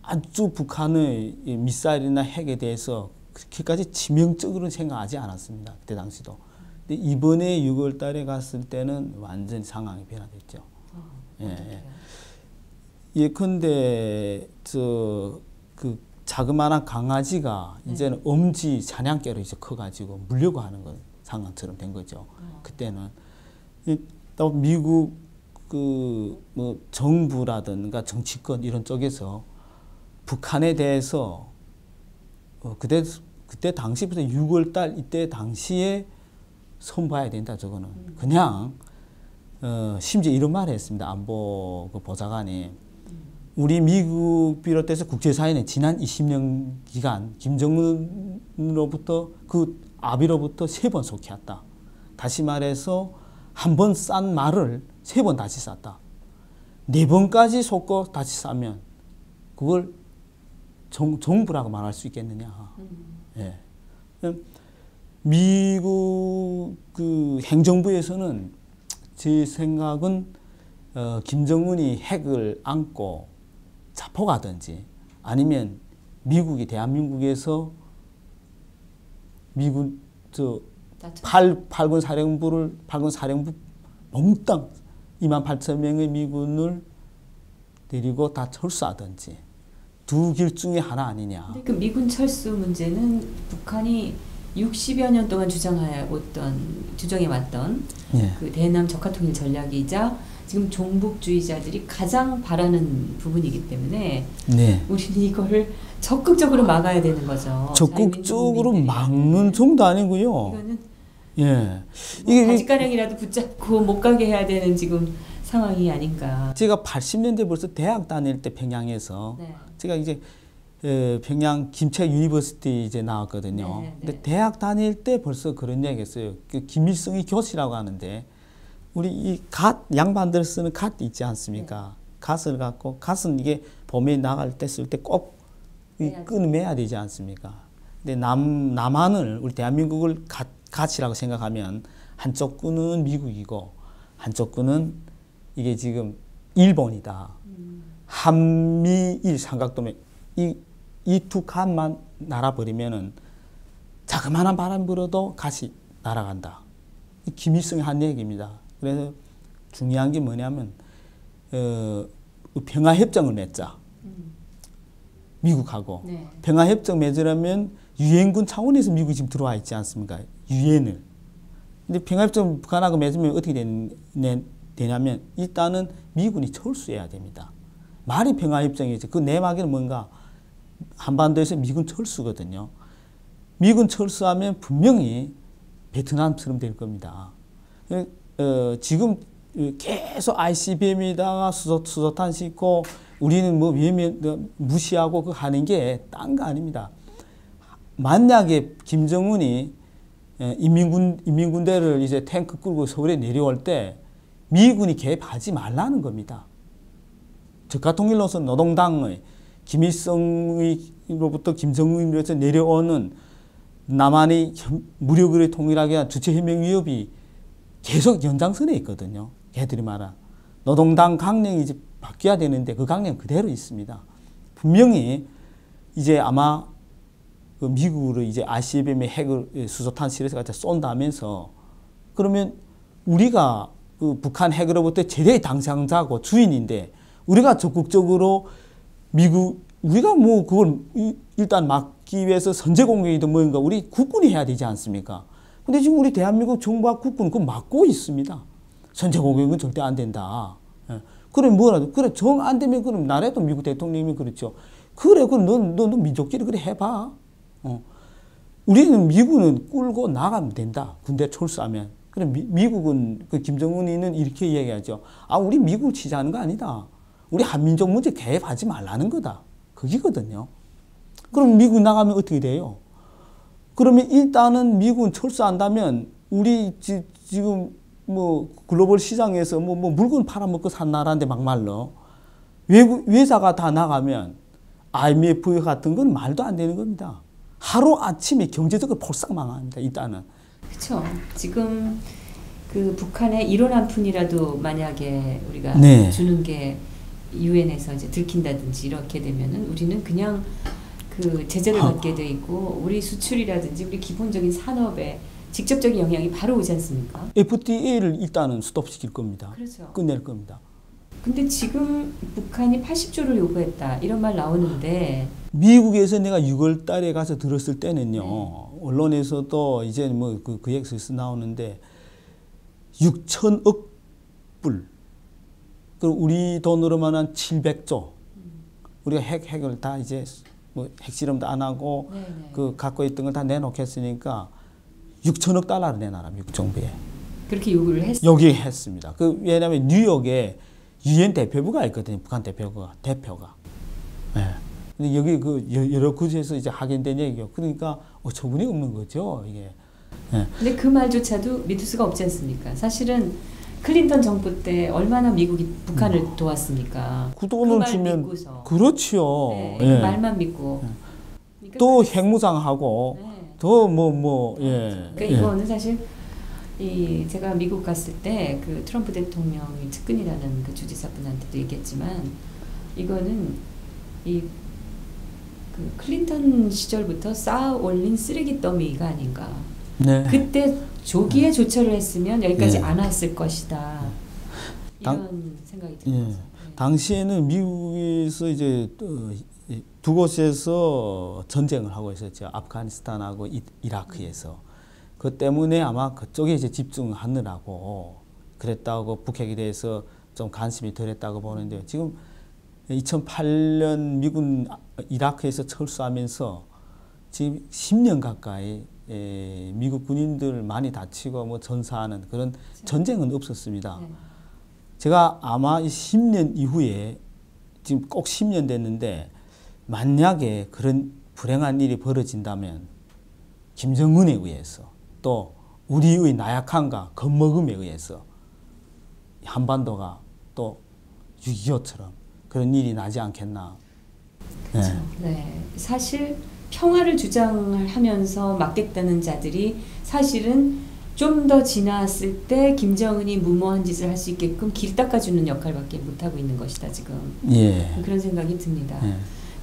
아주 북한의 미사일이나 핵에 대해서 그렇게까지 치명적으로 생각하지 않았습니다. 그때 당시도. 근데 이번에 6월 달에 갔을 때는 완전히 상황이 변화됐죠. 예컨대 그 자그마한 강아지가 이제는 엄지 사냥개로 이제 커가지고 물려고 하는 건 상황처럼 된 거죠. 그때는 또 미국 그 뭐 정부라든가 정치권 이런 쪽에서 북한에 대해서 그때 당시부터 6월 달 이때 당시에 손봐야 된다. 저거는 그냥 심지어 이런 말을 했습니다. 안보 그 보좌관이 우리 미국 비롯해서 국제사회는 지난 20년 기간 김정은으로부터 그 아비로부터 3번 속해왔다. 다시 말해서 한 번 싼 말을 3번 다시 쌌다. 4번까지 속고 다시 싸면 그걸 정부라고 말할 수 있겠느냐. 미국 그 행정부에서는 제 생각은 김정은이 핵을 안고 자포가든지 아니면 미국이 대한민국에서 미군 팔군 사령부 몽땅 28,000명의 미군을 데리고 다 철수하든지 두 길 중에 하나 아니냐. 근데 그 미군 철수 문제는 북한이 60여 년 동안 주장해왔던 그 대남 적화통일 전략이자 지금 종북주의자들이 가장 바라는 부분이기 때문에 우리는 이거를 적극적으로 막아야 되는 거죠. 적극적으로 막는 정도 아니고요. 이거는 이게 바짓가랑이라도 붙잡고 못 가게 해야 되는 지금 상황이 아닌가. 제가 80년대 벌써 대학 다닐 때 평양에서 제가 이제 평양 김책 유니버시티 이제 나왔거든요. 근데 대학 다닐 때 벌써 그런 얘기했어요. 그 김일성이 교시라고 하는데 우리 이 갓 양반들 쓰는 갓 있지 않습니까? 갓을 갖고 갓은 이게 봄에 나갈 때 쓸 때 꼭 끈매야 되지 않습니까? 근데 남한을 우리 대한민국을 갓이라고 생각하면 한쪽 끈은 미국이고 한쪽 끈은 이게 지금 일본이다. 한미일 삼각동맹 이 두 칸만 날아버리면은 자그마한 바람 불어도 갓이 날아간다. 김일성이 한 얘기입니다. 그래서 중요한 게 뭐냐면 평화협정을 맺자. 미국하고. 네. 평화협정 맺으려면 유엔군 차원에서 미국이 지금 들어와 있지 않습니까? 유엔을. 근데 평화협정 북한하고 맺으면 어떻게 되냐면 일단은 미군이 철수해야 됩니다. 말이 평화협정이죠. 그 내막에는 뭔가 한반도에서 미군 철수거든요. 미군 철수하면 분명히 베트남처럼 될 겁니다. 지금 계속 ICBM에다가 수소탄 싣고 우리는 뭐 무시하고 그 하는 게 딴 거 아닙니다. 만약에 김정은이 인민군대를 이제 탱크 끌고 서울에 내려올 때 미군이 개입하지 말라는 겁니다. 적가통일로서 노동당의 김일성으로부터 김정은으로서 내려오는 남한의 무력으로 통일하게 한 주체혁명 위협이 계속 연장선에 있거든요. 걔들이 말아. 노동당 강령이 이제 바뀌어야 되는데 그 강령 그대로 있습니다. 분명히 이제 아마 그 미국으로 이제 ICBM의 핵을 수소탄 실에서 갖다 쏜다면서 그러면 우리가 그 북한 핵으로부터 최대의 당사자고 주인인데 우리가 적극적으로 우리가 뭐 그걸 일단 막기 위해서 선제 공격이든 뭔가 우리 국군이 해야 되지 않습니까? 근데 지금 우리 대한민국 정부와 국군은 그거 막고 있습니다. 선제 공격은 절대 안 된다. 그래 뭐라도 그래 정 안 되면 그럼 나라도 미국 대통령이 그렇죠. 그래 그럼 너 민족끼리 그래 해봐. 우리는 미국은 끌고 나가면 된다. 군대 철수하면. 그래 미국은 그 김정은이는 이렇게 이야기하죠. 우리 미국 치자는 거 아니다. 우리 한민족 문제 개입하지 말라는 거다. 거기거든요. 그럼 미국 나가면 어떻게 돼요? 그러면 일단은 미국은 철수한다면 우리 지금 뭐 글로벌 시장에서 뭐 물건 팔아먹고 산 나라인데 막말로 외자가 다 나가면 IMF 같은 건 말도 안 되는 겁니다. 하루아침에 경제적으로 폭삭 망합니다. 일단은. 그렇죠. 지금 그 북한의 이론 한 푼이라도 만약에 우리가 주는 게 유엔에서 이제 들킨다든지 이렇게 되면은 우리는 그냥 그 제재를 받게 돼 있고 우리 수출이라든지 우리 기본적인 산업에 직접적인 영향이 바로 오지 않습니까? FTA를 일단은 스톱시킬 겁니다. 그렇죠. 끝낼 겁니다. 근데 지금 북한이 80조를 요구했다 이런 말 나오는데 미국에서 내가 6월 달에 가서 들었을 때는요. 언론에서도 이제 뭐 그 얘기에서 나오는데 6천억 불. 그리고 우리 돈으로만 한 700조. 우리가 핵을 다 이제 뭐 핵실험도 안 하고 그 갖고 있던 걸 다 내놓겠으니까 6천억 달러를 내놔라 미국 정부에. 그렇게 요구를 했어요. 여기 했습니다. 왜냐하면 뉴욕에 유엔 대표부가 있거든요. 북한 대표가. 네. 근데 여기 그 여러 구에서 이제 확인된 얘기요. 그러니까 처분이 없는 거죠 이게. 네. 근데 그 말조차도 믿을 수가 없지 않습니까? 사실은 클린턴 정부 때 얼마나 미국이 북한을 도왔습니까? 그 돈을 주면 믿고서. 그렇죠. 네, 그 말만 믿고. 그러니까 또 핵무장하고 더 예. 그러니까 이거는 사실 제가 미국 갔을 때 그 트럼프 대통령이 측근이라는 그 주지사분한테도 얘기했지만 이거는 그 클린턴 시절부터 쌓아 올린 쓰레기 더미가 아닌가. 네. 그때 조기에 조처를 했으면 여기까지 안 왔을 것이다. 이런 생각이 들어요. 당시에는 미국에서 이제 두 곳에서 전쟁을 하고 있었죠. 아프가니스탄하고 이라크에서. 그 때문에 아마 그쪽에 이제 집중하느라고 그랬다고 북핵에 대해서 좀 관심이 덜했다고 보는데요. 지금 2008년 미군 이라크에서 철수하면서 지금 10년 가까이 미국 군인들 많이 다치고 뭐 전사하는 그런 전쟁은 없었습니다. 제가 아마 10년 이후에 지금 꼭 10년 됐는데 만약에 그런 불행한 일이 벌어진다면 김정은에 의해서 또 우리의 나약함과 겁먹음에 의해서 한반도가 또 6.25처럼 그런 일이 나지 않겠나. 그렇죠. 네. 사실 평화를 주장하면서 막겠다는 자들이 사실은 좀 더 지났을 때 김정은이 무모한 짓을 할 수 있게끔 길 닦아주는 역할밖에 못하고 있는 것이다 지금. 그런 생각이 듭니다.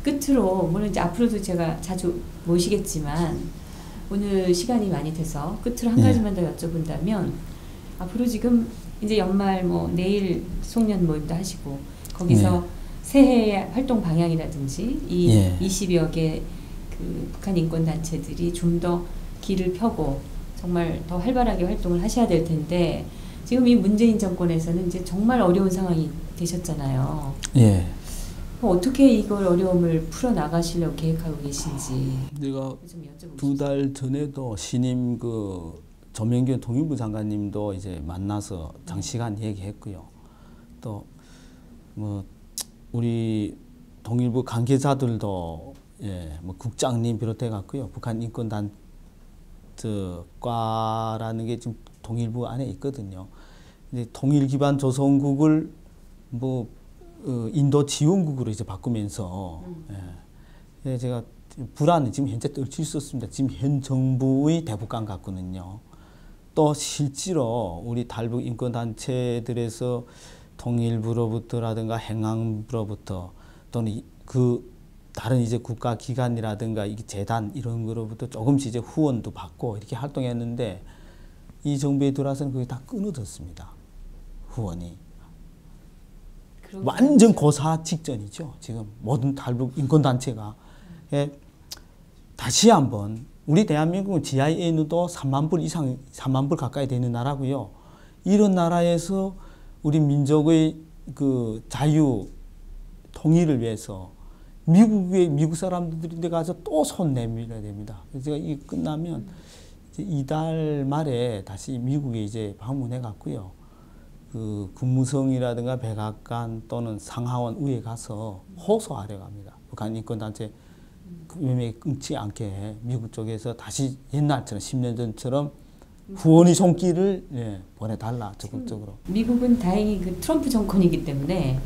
끝으로 물론 이제 앞으로도 제가 자주 모시겠지만 오늘 시간이 많이 돼서 끝으로 한 가지만 더 여쭤본다면 앞으로 지금 이제 연말 뭐 내일 송년 모임도 하시고 거기서 새해 활동 방향이라든지 이 예. 20여 개 그 북한 인권 단체들이 좀 더 길을 펴고 정말 더 활발하게 활동을 하셔야 될 텐데 지금 이 문재인 정권에서는 이제 정말 어려운 상황이 되셨잖아요. 예. 어떻게 이걸 어려움을 풀어 나가시려고 계획하고 계신지 내가 좀 여쭤보고 2달 전에도 신임 그 조명균 통일부 장관님도 이제 만나서 장시간 얘기했고요. 또 뭐 우리 통일부 관계자들도 예, 뭐 국장님 비롯해 갖고요. 북한 인권 과라는 게 지금 통일부 안에 있거든요. 이제 통일 기반 조성국을 뭐 인도 지원국으로 이제 바꾸면서 예, 제가 불안을 지금 현재 떨칠 수 없습니다. 지금 현 정부의 대북감 같거든요. 또 실제로 우리 탈북 인권 단체들에서 통일부로부터라든가 행안부로부터 또는 그 다른 이제 국가기관이라든가 이 재단 이런 거로부터 조금씩 이제 후원도 받고 이렇게 활동했는데 이 정부에 들어와서는 그게 다 끊어졌습니다. 후원이. 완전 고사 직전이죠. 지금 모든 탈북 인권단체가. 예, 다시 한번 우리 대한민국은 GIN도 3만 불 이상, 3만 불 가까이 되는 나라고요. 이런 나라에서 우리 민족의 그 자유, 통일을 위해서 미국 사람들이 가서 또 손 내밀어야 됩니다. 그래서 제가 이게 끝나면 이제 이달 말에 다시 미국에 이제 방문해 갔고요. 그 국무성이라든가 백악관 또는 상하원 위에 가서 호소하려고 합니다. 북한 인권단체 위험에 끊지 않게 미국 쪽에서 다시 옛날처럼 10년 전처럼 후원의 손길을 예, 보내달라 적극적으로. 미국은 다행히 그 트럼프 정권이기 때문에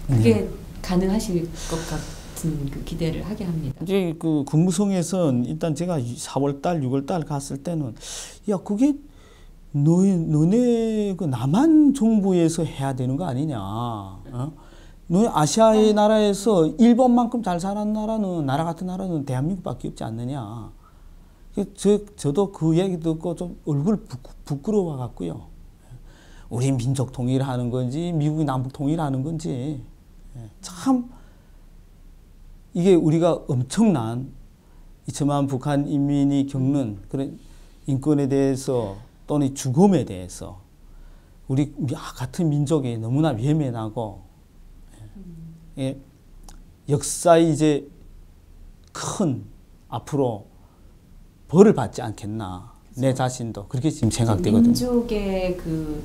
그게 가능하실 것 같은 그 기대를 하게 합니다. 이제 그 국무성에선 일단 제가 4월달, 6월달 갔을 때는 야 그게 너네 그 남한 정부에서 해야 되는 거 아니냐? 어? 너네 아시아의 나라에서 일본만큼 잘 사는 나라 같은 나라는 대한민국밖에 없지 않느냐? 저도 그 얘기 듣고 좀 얼굴 부끄러워 갖고요. 우리 민족 통일하는 건지 미국이 남북 통일하는 건지 참 이게 우리가 엄청난 2천만 북한 인민이 겪는 그런 인권에 대해서 또는 죽음에 대해서 우리 같은 민족이 너무나 외면하고 예, 역사에 이제 큰 앞으로 벌을 받지 않겠나. 그렇죠. 내 자신도 그렇게 지금 생각되거든요. 민족의 그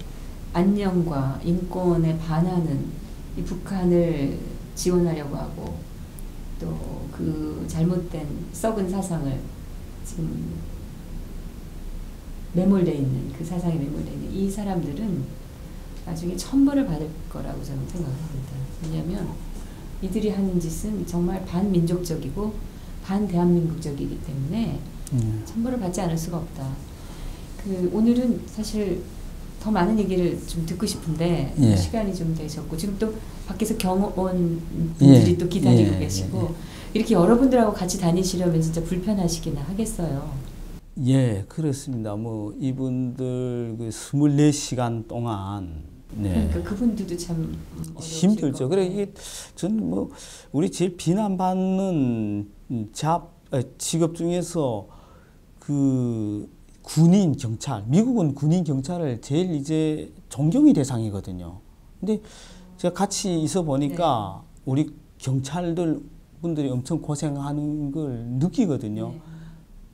안녕과 인권에 반하는 이 북한을 지원하려고 하고 또 그 잘못된 썩은 사상을 지금 매몰되어 있는 그 사상에 매몰되어 있는 이 사람들은 나중에 천벌을 받을 거라고 저는 생각합니다. 왜냐하면 이들이 하는 짓은 정말 반민족적이고 반대한민국적이기 때문에 천벌을 받지 않을 수가 없다. 오늘은 사실 더 많은 얘기를 좀 듣고 싶은데 예. 시간이 좀 되셨고 지금 또 밖에서 경호원분들이 예. 또 기다리고 예. 계시고 이렇게 여러분들하고 같이 다니시려면 진짜 불편하시기나 하겠어요. 예, 그렇습니다. 뭐 이분들 그 24시간 동안 네. 그러니까 그분들도 참 힘들죠. 그래 이게 저는 뭐 우리 제일 비난받는 직업 중에서 그 군인 경찰, 미국은 군인 경찰을 제일 이제 존경의 대상이거든요. 근데 제가 같이 있어 보니까 네. 우리 경찰들 분들이 엄청 고생하는 걸 느끼거든요. 네.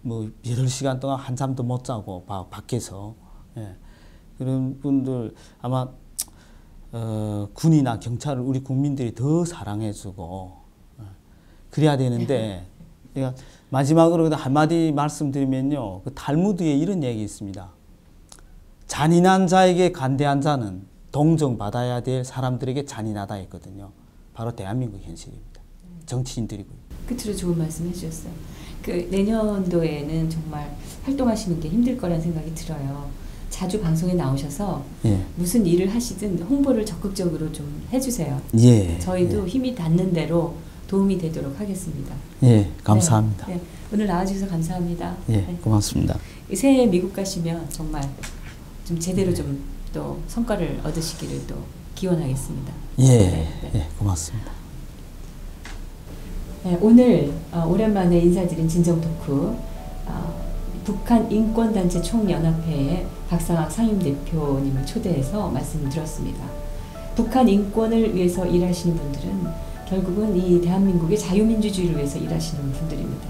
뭐 8시간 동안 한잠도 못 자고 밖에서 예. 그런 분들 아마 군이나 경찰을 우리 국민들이 더 사랑해주고 그래야 되는데 제가 마지막으로 한마디 말씀드리면요. 그 탈무드에 이런 얘기 있습니다. 잔인한 자에게 간대한 자는 동정받아야 될 사람들에게 잔인하다 했거든요. 바로 대한민국 현실입니다. 정치인들이고요. 끝으로 좋은 말씀 해주셨어요. 내년도에는 정말 활동하시는 게 힘들 거라는 생각이 들어요. 자주 방송에 나오셔서 예. 무슨 일을 하시든 홍보를 적극적으로 좀 해주세요. 예. 저희도 예. 힘이 닿는 대로 도움이 되도록 하겠습니다. 예, 감사합니다. 네, 네. 오늘 나와주셔서 감사합니다. 예, 네. 고맙습니다. 새해 미국 가시면 정말 좀 제대로 좀 또 성과를 얻으시기를 또 기원하겠습니다. 예, 네, 네. 예, 고맙습니다. 네, 오늘 오랜만에 인사드린 진정 토크, 북한 인권단체 총연합회의 박상학 상임대표님을 초대해서 말씀을 드렸습니다. 북한 인권을 위해서 일하시는 분들은 결국은 이 대한민국의 자유민주주의를 위해서 일하시는 분들입니다.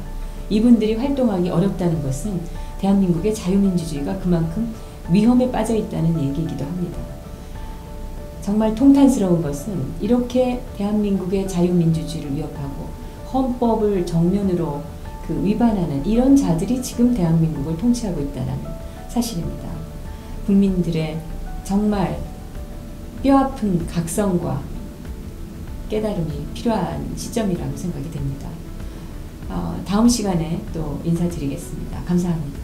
이분들이 활동하기 어렵다는 것은 대한민국의 자유민주주의가 그만큼 위험에 빠져 있다는 얘기이기도 합니다. 정말 통탄스러운 것은 이렇게 대한민국의 자유민주주의를 위협하고 헌법을 정면으로 위반하는 이런 자들이 지금 대한민국을 통치하고 있다는 사실입니다. 국민들의 정말 뼈아픈 각성과 깨달음이 필요한 시점이라고 생각이 됩니다. 다음 시간에 또 인사드리겠습니다. 감사합니다.